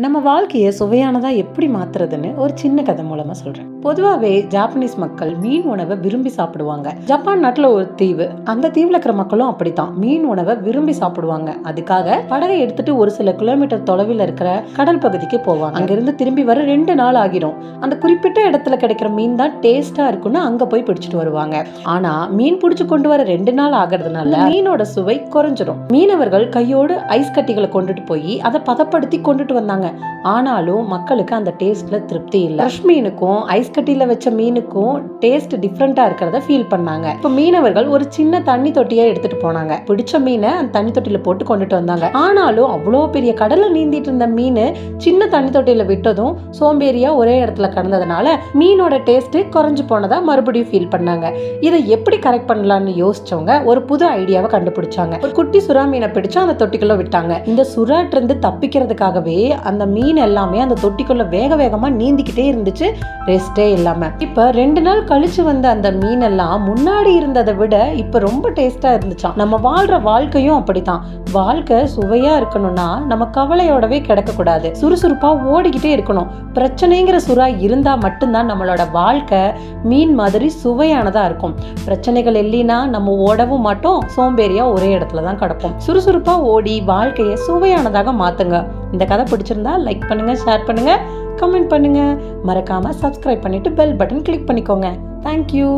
நம்ம வாழ்க்கையை சுவையானதா எப்படி மாத்துறதுன்னு ஒரு சின்ன கதை மூலமா சொல்றேன். பொதுவாகவே ஜாப்பனீஸ் மக்கள் மீன் உணவை விரும்பி சாப்பிடுவாங்க. ஜப்பான் நாட்டுல ஒரு தீவு, அந்த தீவுல இருக்கிற மக்களும் அப்படித்தான் மீன் உணவை விரும்பி சாப்பிடுவாங்க. அதுக்காக படகை எடுத்துட்டு ஒரு சில கிலோமீட்டர் தொலைவில் இருக்கிற கடல் பகுதிக்கு போவாங்க. அங்கிருந்து திரும்பி வர 2 நாள் ஆகிடும். அந்த குறிப்பிட்ட இடத்துல கிடைக்கிற மீன் தான் டேஸ்டா இருக்குன்னு அங்க போய் பிடிச்சிட்டு வருவாங்க. ஆனா மீன் பிடிச்சு கொண்டு வர 2 நாள் ஆகிறதுனால மீனோட சுவை குறைஞ்சிடும். மீனவர்கள் கையோடு ஐஸ் கட்டிகளை கொண்டுட்டு போய் அதை பதப்படுத்தி கொண்டுட்டு வந்தாங்க. ஆனாலும் மக்களுக்கு அந்த டேஸ்ட்ல திருப்தி இல்லை. ஃப்ரெஷ் மீனுக்கும் ஐஸ் கட்டியில வச்ச மீனுக்கும் டேஸ்ட் டிஃப்ரெண்டா இருக்கிறத ஃபீல் பண்ணாங்க. இப்போ மீனவர்கள் ஒரு சின்ன தண்ணி தொட்டியை எடுத்துட்டு போனாங்க. பிடிச்ச மீனை அந்த தண்ணி தொட்டியில போட்டு கொண்டுட்டு வந்தாங்க. ஆனாலும் அவ்வளோ பெரிய கடல்ல நீந்திட்டு இருந்த மீன் சின்ன தண்ணி தொட்டியில விட்டதும் சோம்பேறியா ஒரே இடத்துல கடந்ததுனால மீனோட டேஸ்ட் குறைஞ்சு போனதா மறுபடியும் ஃபீல் பண்ணாங்க. இதை எப்படி கரெக்ட் பண்ணலாம்னு யோசிச்சவங்க ஒரு புது ஐடியாவை கண்டுபிடிச்சாங்க. ஒரு குட்டி சுறா மீனை பிடிச்சு அந்த தொட்டிக்குள்ள விட்டாங்க. இந்த சுறாட்டு இருந்து தப்பிக்கிறதுக்காகவே அந்த மீன் எல்லாமே அந்த தொட்டிக்குள்ள வேக வேகமா நீந்திக்கிட்டே இருந்துச்சு, ரெஸ்டே இல்லாம. இப்ப 2 நாள் கழிச்சு வந்த அந்த மீன் எல்லாம் முன்னாடி இருந்ததை விட இப்ப ரொம்ப டேஸ்டா இருந்துச்சாம். நம்ம வாழ்ற வாழ்க்கையும் அப்படித்தான். வாழ்க்கை சுவையா இருக்கணும்னா நம்ம கவலையோடவே கிடக்க கூடாது, சுறுசுறுப்பா ஓடிக்கிட்டே இருக்கணும். பிரச்சனைங்கிற சுறா இருந்தா மட்டும்தான் நம்மளோட வாழ்க்கை மீன் மாதிரி சுவையானதா இருக்கும். பிரச்சனைகள் இல்லைன்னா நம்ம ஓடவும் மாட்டோம், சோம்பேறியா ஒரே இடத்துல தான் கிடப்போம். சுறுசுறுப்பா ஓடி வாழ்க்கையை சுவையானதாக மாத்துங்க. இந்த கதை பிடிச்சிருந்தா லைக் பண்ணுங்க, ஷேர் பண்ணுங்க, கமெண்ட் பண்ணுங்க. மறக்காம சப்ஸ்கிரைப் பண்ணிட்டு பெல் பட்டன் கிளிக் பண்ணிக்கோங்க. தேங்க்யூ.